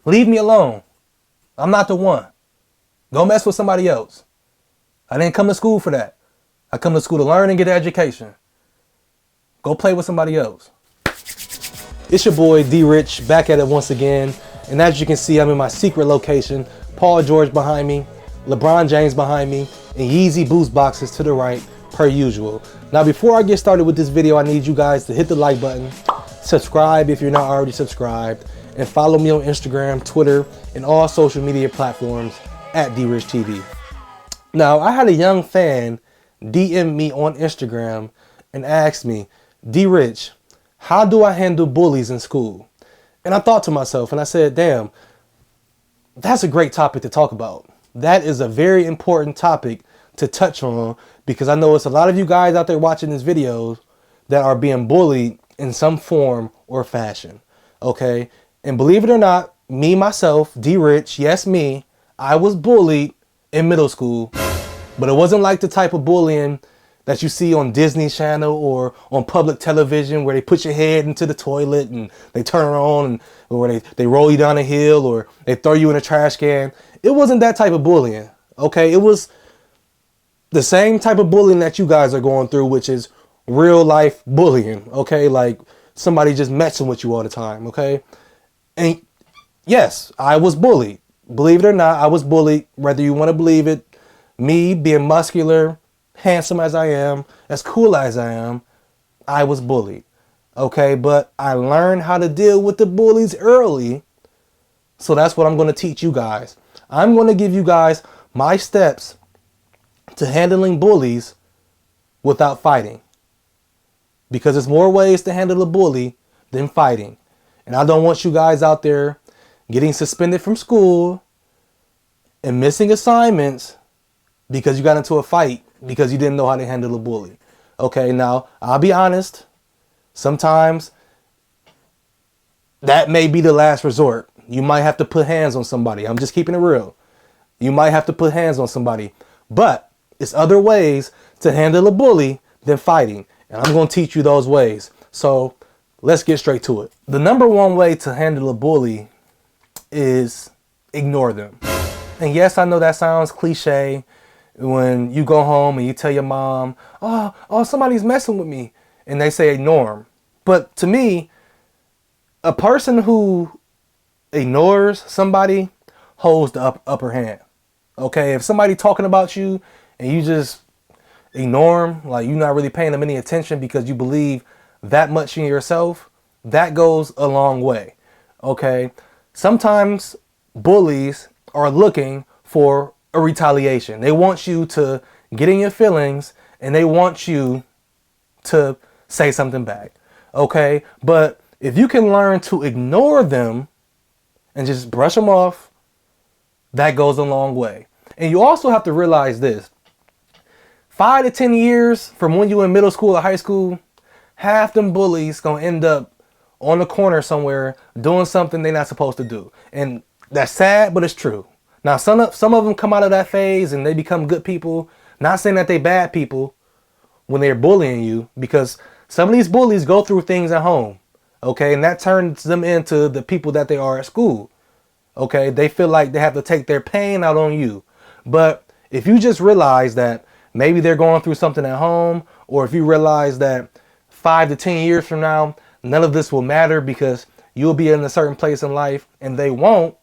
Leave me alone. I'm not the one. Go mess with somebody else. I didn't come to school for that. I come to school to learn and get an education. Go play with somebody else. It's your boy D Rich back at it once again. And as you can see, I'm in my secret location. Paul George behind me, LeBron James behind me, and Yeezy Boost boxes to the right, per usual. Now before I get started with this video, I need you guys to hit the like button, subscribe if you're not already subscribed, and follow me on Instagram, Twitter, and all social media platforms at DRichTV. Now, I had a young fan DM me on Instagram and asked me, D-Rich, how do I handle bullies in school? And I thought to myself, and I said, damn, that's a great topic to talk about. That is a very important topic to touch on, because I know it's a lot of you guys out there watching this video that are being bullied in some form or fashion, okay? And believe it or not, me, myself, D-Rich, yes, me, I was bullied in middle school, but it wasn't like the type of bullying that you see on Disney Channel or on public television where they put your head into the toilet and they turn it on, and, or they roll you down a hill, or they throw you in a trash can. It wasn't that type of bullying, okay? It was the same type of bullying that you guys are going through, which is real life bullying, okay? Like somebody just messing with you all the time, okay? And yes, I was bullied. Believe it or not, I was bullied, whether you want to believe it. Me being muscular, handsome as I am, as cool as I am, I was bullied, okay? But I learned how to deal with the bullies early, so that's what I'm going to teach you guys. I'm going to give you guys my steps to handling bullies without fighting, because there's more ways to handle a bully than fighting. And I don't want you guys out there getting suspended from school and missing assignments because you got into a fight because you didn't know how to handle a bully. Okay, now, I'll be honest. Sometimes that may be the last resort. You might have to put hands on somebody. I'm just keeping it real. You might have to put hands on somebody. But it's other ways to handle a bully than fighting. And I'm going to teach you those ways. So let's get straight to it. The number one way to handle a bully is ignore them. And yes, I know that sounds cliche when you go home and you tell your mom, oh, somebody's messing with me, and they say ignore them. But to me, a person who ignores somebody holds the upper hand. Okay, if somebody talking about you and you just ignore them, like you're not really paying them any attention because you believe that much in yourself, that goes a long way. Okay, sometimes bullies are looking for a retaliation. They want you to get in your feelings and they want you to say something back. Okay, but if you can learn to ignore them and just brush them off, that goes a long way. And you also have to realize this: 5 to 10 years from when you in middle school or high school, half them bullies gonna end up on the corner somewhere doing something they're not supposed to do. And that's sad, but it's true. Now, some of them come out of that phase and they become good people. Not saying that they bad people when they're bullying you, because some of these bullies go through things at home, okay? And that turns them into the people that they are at school, okay? They feel like they have to take their pain out on you. But if you just realize that maybe they're going through something at home, or if you realize that 5 to 10 years from now, none of this will matter because you'll be in a certain place in life and they won't,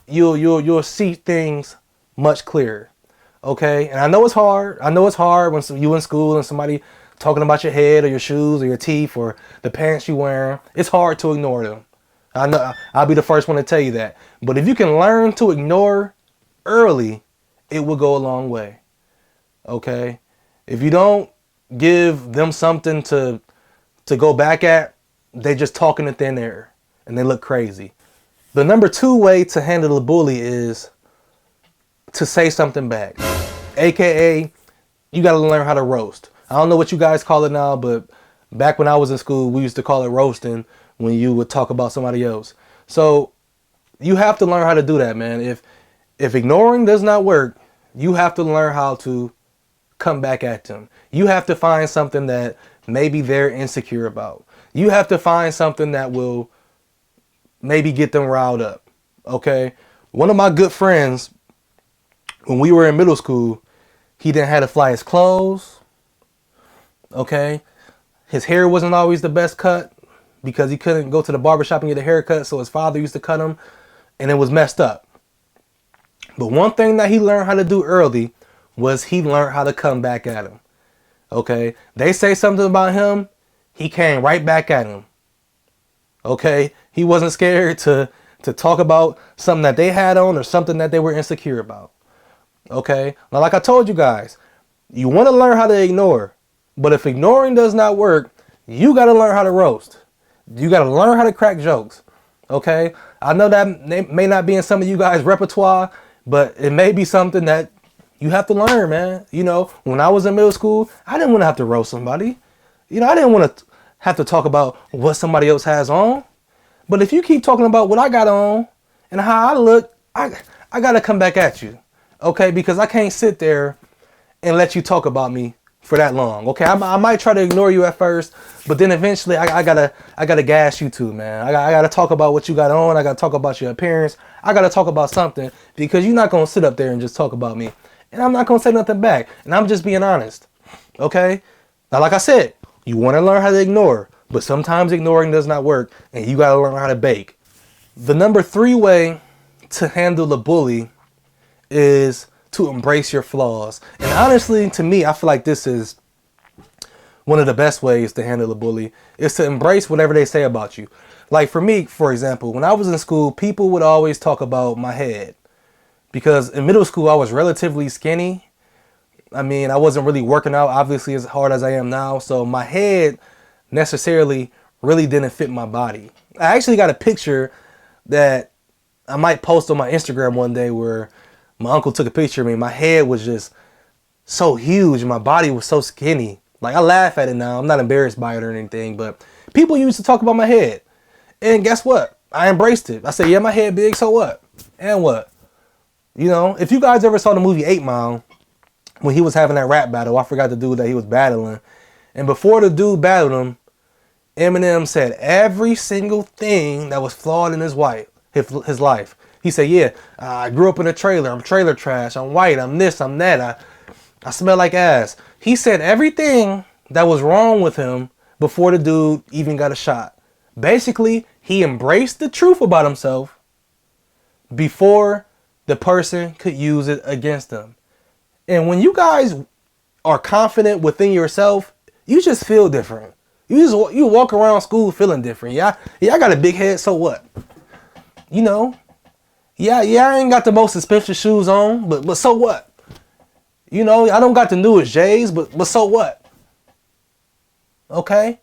you'll see things much clearer. Okay, and I know it's hard. I know it's hard when you in school and somebody talking about your head or your shoes or your teeth or the pants you wearing. It's hard to ignore them. I know, I'll be the first one to tell you that. But if you can learn to ignore early, it will go a long way. Okay, if you don't give them something to go back at, they just talking in thin air and they look crazy. The number 2 way to handle a bully is to say something back. AKA, you got to learn how to roast. I don't know what you guys call it now, but back when I was in school, we used to call it roasting when you would talk about somebody else. So you have to learn how to do that, man. If ignoring does not work, you have to learn how to come back at them. You have to find something that maybe they're insecure about. You have to find something that will maybe get them riled up. Okay. One of my good friends, when we were in middle school, he didn't have to fly his clothes. Okay. His hair wasn't always the best cut because he couldn't go to the barbershop and get a haircut. So his father used to cut him and it was messed up. But one thing that he learned how to do early was he learned how to come back at him. Okay. They say something about him. He came right back at him. Okay. He wasn't scared to talk about something that they had on or something that they were insecure about. Okay. Now, like I told you guys, you want to learn how to ignore. But if ignoring does not work, you got to learn how to roast. You got to learn how to crack jokes. Okay. I know that may not be in some of you guys' repertoire, but it may be something that you have to learn, man. You know, when I was in middle school, I didn't want to have to roast somebody. You know, I didn't want to have to talk about what somebody else has on. But if you keep talking about what I got on and how I look, I got to come back at you. Okay, because I can't sit there and let you talk about me for that long. Okay, I might try to ignore you at first, but then eventually I gotta gas you too, man. I gotta talk about what you got on. I gotta talk about your appearance. I gotta talk about something because you're not gonna sit up there and just talk about me, and I'm not gonna say nothing back. And I'm just being honest. Okay, now like I said, you want to learn how to ignore, but sometimes ignoring does not work, and you gotta learn how to bake. The number 3 way to handle a bully is to embrace your flaws. And honestly, to me, I feel like this is one of the best ways to handle a bully is to embrace whatever they say about you. Like for me, for example, when I was in school, people would always talk about my head because in middle school, I was relatively skinny. I mean, I wasn't really working out, obviously, as hard as I am now. So my head necessarily really didn't fit my body. I actually got a picture that I might post on my Instagram one day where my uncle took a picture of me. My head was just so huge and my body was so skinny. Like, I laugh at it now. I'm not embarrassed by it or anything, but people used to talk about my head. And guess what? I embraced it. I said, yeah, my head big, so what? And what? You know, if you guys ever saw the movie 8 Mile, when he was having that rap battle, I forgot the dude that he was battling. And before the dude battled him, Eminem said every single thing that was flawed in his life. He said, yeah, I grew up in a trailer. I'm trailer trash. I'm white. I'm this. I'm that. I smell like ass. He said everything that was wrong with him before the dude even got a shot. Basically, he embraced the truth about himself before the person could use it against him. And when you guys are confident within yourself, you just feel different. You walk around school feeling different. Yeah, I got a big head, so what? You know, yeah, I ain't got the most expensive shoes on, but so what? You know, I don't got the newest J's, but so what? Okay?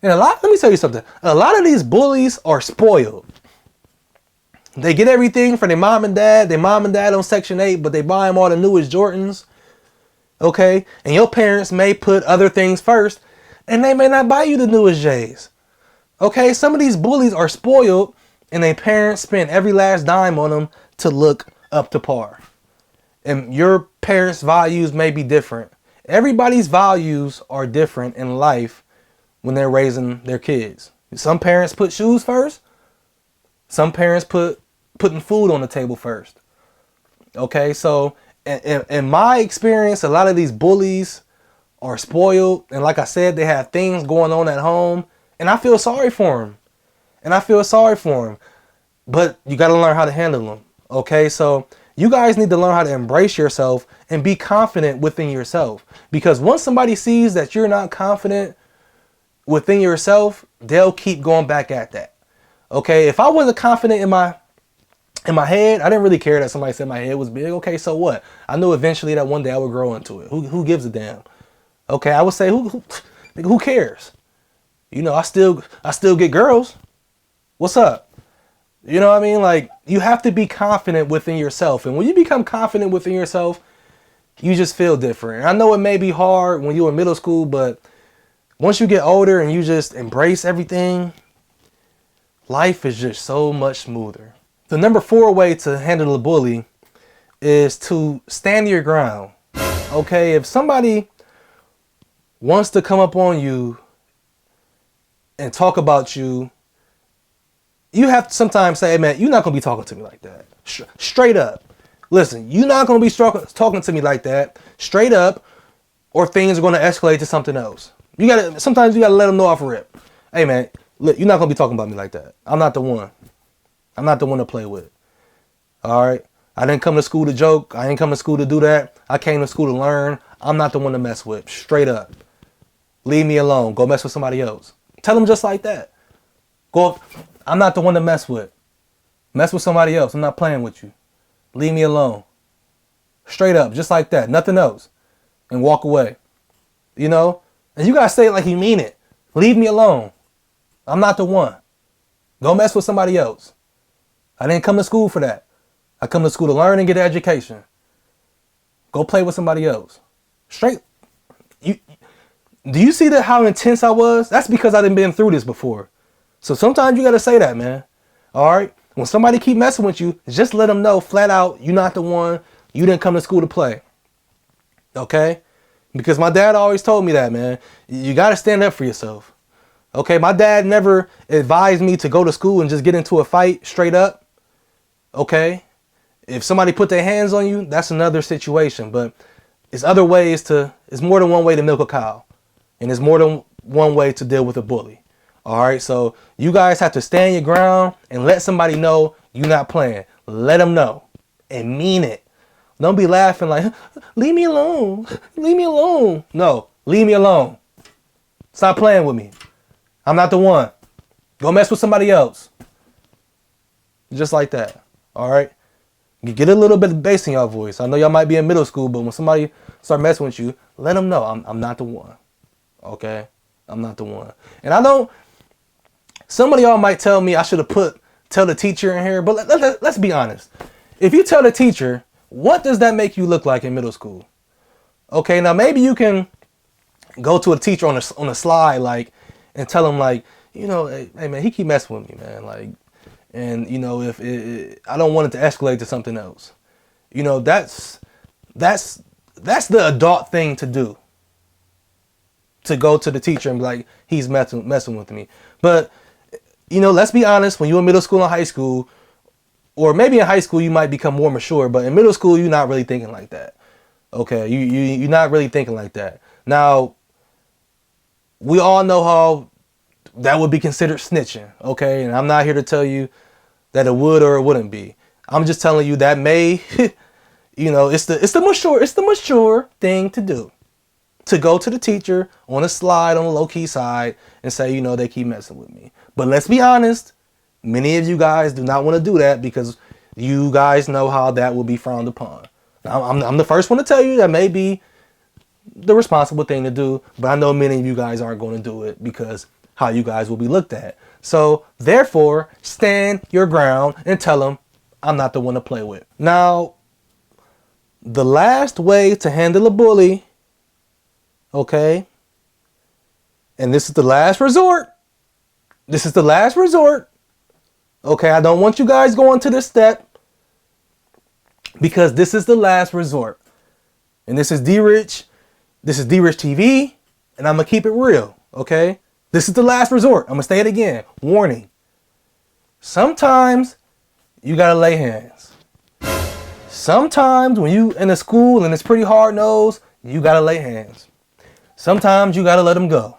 And let me tell you something. A lot of these bullies are spoiled. They get everything from their mom and dad. Their mom and dad on Section 8, but they buy them all the newest Jordans. Okay? And your parents may put other things first, and they may not buy you the newest J's. Okay? Some of these bullies are spoiled, and their parents spend every last dime on them to look up to par. And your parents' values may be different. Everybody's values are different in life when they're raising their kids. Some parents put shoes first. Some parents putting food on the table first. Okay, so in my experience, a lot of these bullies are spoiled. And like I said, they have things going on at home. And I feel sorry for them. But you got to learn how to handle them. Okay, so you guys need to learn how to embrace yourself and be confident within yourself. Because once somebody sees that you're not confident within yourself, they'll keep going back at that. Okay, if I wasn't confident in my head, I didn't really care that somebody said my head was big. Okay, so what? I knew eventually that one day I would grow into it. Who gives a damn? Okay, I would say who cares? You know, I still get girls. What's up? You know what I mean? Like, you have to be confident within yourself. And when you become confident within yourself, you just feel different. And I know it may be hard when you're in middle school, but once you get older and you just embrace everything, life is just so much smoother. The number 4 way to handle a bully is to stand your ground. Okay, if somebody wants to come up on you and talk about you, You have to sometimes say, hey, man, you're not going to be talking to me like that. Straight up. Listen, you're not going to be talking to me like that. Straight up, or things are going to escalate to something else. Sometimes you got to let them know off rip. Hey, man, look, you're not going to be talking about me like that. I'm not the one. I'm not the one to play with. All right? I didn't come to school to joke. I didn't come to school to do that. I came to school to learn. I'm not the one to mess with. Straight up. Leave me alone. Go mess with somebody else. Tell them just like that. I'm not the one to mess with. Mess with somebody else. I'm not playing with you. Leave me alone. Straight up. Just like that. Nothing else. And walk away. You know? And you gotta say it like you mean it. Leave me alone. I'm not the one. Go mess with somebody else. I didn't come to school for that. I come to school to learn and get an education. Go play with somebody else. Straight. Do you see that how intense I was? That's because I didn't been through this before. So sometimes you got to say that, man. All right? When somebody keep messing with you, just let them know flat out, you're not the one. You didn't come to school to play. Okay? Because my dad always told me that, man. You got to stand up for yourself. Okay? My dad never advised me to go to school and just get into a fight straight up. Okay? If somebody put their hands on you, that's another situation. But it's more than one way to milk a cow. And there's more than one way to deal with a bully. All right, so you guys have to stand your ground and let somebody know you're not playing. Let them know and mean it. Don't be laughing like, leave me alone. Leave me alone. No, leave me alone. Stop playing with me. I'm not the one. Go mess with somebody else. Just like that. All right. Get a little bit of bass in your voice. I know y'all might be in middle school, but when somebody start messing with you, let them know I'm not the one. Okay? I'm not the one. And some of y'all might tell me I should have tell the teacher in here, but let's be honest. If you tell the teacher, what does that make you look like in middle school? Okay, now maybe you can go to a teacher on a slide, like, and tell them, like, you know, hey man, he keep messing with me, man, like, and you know, if I don't want it to escalate to something else, you know, that's the adult thing to do. To go to the teacher and be like, he's messing with me. But you know, let's be honest, when you're in middle school and high school, or maybe in high school you might become more mature, but in middle school you're not really thinking like that. Okay, you're not really thinking like that. Now, we all know how that would be considered snitching, okay? And I'm not here to tell you that it would or it wouldn't be. I'm just telling you that may, you know, it's the mature thing to do. To go to the teacher on a slide, on a low-key side, and say, you know, they keep messing with me. But let's be honest, many of you guys do not want to do that because you guys know how that will be frowned upon. Now, I'm the first one to tell you that may be the responsible thing to do, but I know many of you guys aren't going to do it because how you guys will be looked at. So, therefore, stand your ground and tell them, I'm not the one to play with. Now, the last way to handle a bully, okay, and this is the last resort. This is the last resort. Okay, I don't want you guys going to this step because this is the last resort. And this is D-Rich. This is D-Rich TV, and I'm going to keep it real, okay? This is the last resort. I'm going to say it again. Warning. Sometimes you got to lay hands. Sometimes when you in a school and it's pretty hard-nosed, you got to lay hands. Sometimes you got to let them go.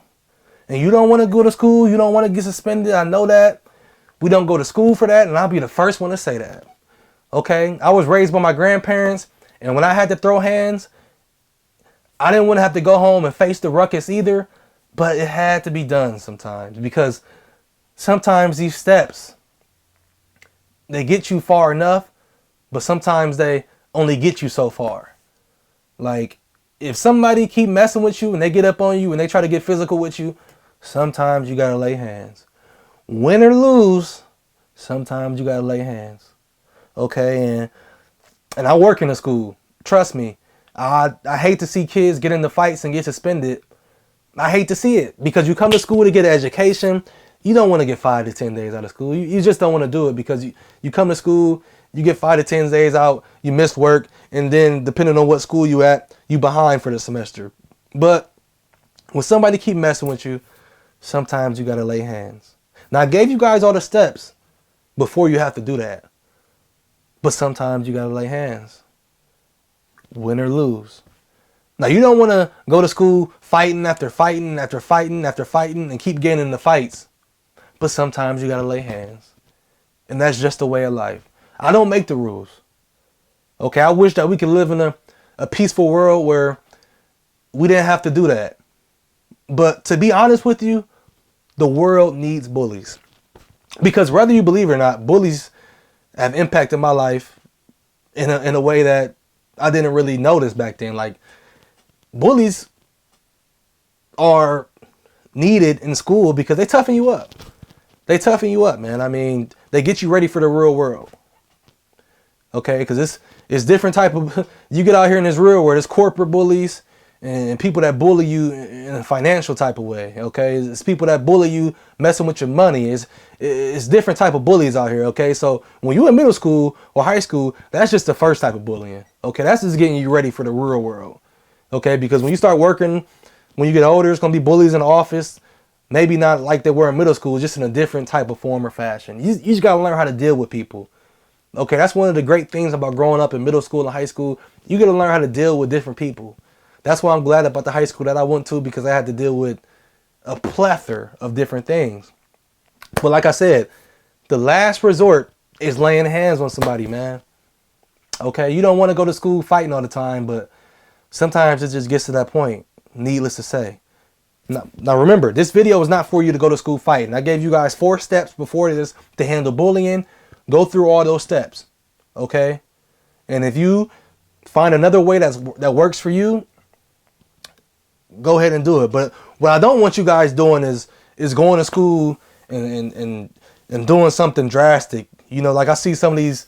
And you don't want to go to school. You don't want to get suspended. I know that. We don't go to school for that. And I'll be the first one to say that. Okay? I was raised by my grandparents. And when I had to throw hands, I didn't want to have to go home and face the ruckus either. But it had to be done sometimes. Because sometimes these steps, they get you far enough. But sometimes they only get you so far. Like, if somebody keep messing with you and they get up on you and they try to get physical with you, sometimes you got to lay hands. Win or lose, sometimes you got to lay hands. Okay, and I work in a school. Trust me, I hate to see kids get into fights and get suspended. I hate to see it because you come to school to get an education. You don't want to get 5 to 10 days out of school. You just don't want to do it because you come to school, you get 5 to 10 days out, you miss work, and then depending on what school you at, you behind for the semester. But when somebody keep messing with you, sometimes you got to lay hands. Now, I gave you guys all the steps. before you have to do that. But sometimes you gotta lay hands. Win or lose. Now you don't want to go to school fighting after fighting after fighting after fighting and keep getting into fights. But sometimes you gotta lay hands. And that's just the way of life. I don't make the rules. Okay, I wish that we could live in a peaceful world where we didn't have to do that. But to be honest with you, the world needs bullies. Because whether you believe it or not, bullies have impacted my life in a way that I didn't really notice back then. Like, bullies are needed in school because they toughen you up. They toughen you up, man. I mean, they get you ready for the real world. Okay, because it's different type of, you get out here in this real world, there's corporate bullies and people that bully you in a financial type of way. Okay, it's people that bully you messing with your money. It's different type of bullies out here. Okay, so when you in middle school or high school, that's just the first type of bullying. Okay, that's just getting you ready for the real world. Okay, because when you start working, when you get older, it's gonna be bullies in the office. Maybe not like they were in middle school, just in a different type of form or fashion. You just gotta learn how to deal with people. Okay, that's one of the great things about growing up in middle school and high school. You gotta learn how to deal with different people. That's why I'm glad about the high school that I went to, because I had to deal with a plethora of different things. But like I said, the last resort is laying hands on somebody, man. Okay, you don't want to go to school fighting all the time, but sometimes it just gets to that point, needless to say. Now remember, this video is not for you to go to school fighting. I gave you guys 4 steps before this to handle bullying. Go through all those steps, okay? And if you find another way that works for you, go ahead and do it. But what I don't want you guys doing is going to school and doing something drastic. You know, like I see some of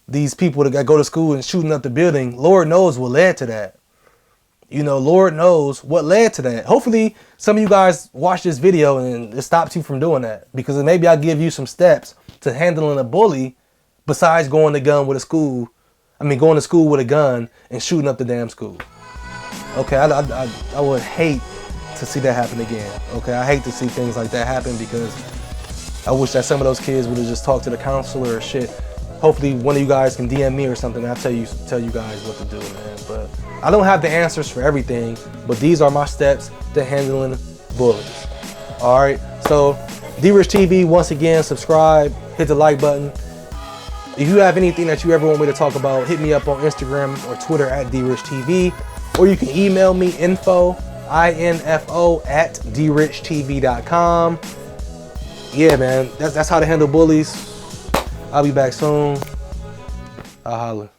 these people that go to school and shooting up the building. Lord knows what led to that. You know, Lord knows what led to that. Hopefully some of you guys watch this video and it stops you from doing that, because maybe I'll give you some steps to handling a bully besides going to school with a gun and shooting up the damn school. Okay, I would hate to see that happen again. Okay, I hate to see things like that happen, because I wish that some of those kids would have just talked to the counselor or shit. Hopefully one of you guys can DM me or something and I'll tell you guys what to do, man. But I don't have the answers for everything, but these are my steps to handling bullies. All right, so D-Rich TV, once again, subscribe, hit the like button. If you have anything that you ever want me to talk about, hit me up on Instagram or Twitter at D-Rich TV, or you can email me info at drichtv.com. Yeah, man, that's how to handle bullies. I'll be back soon. I'll holler.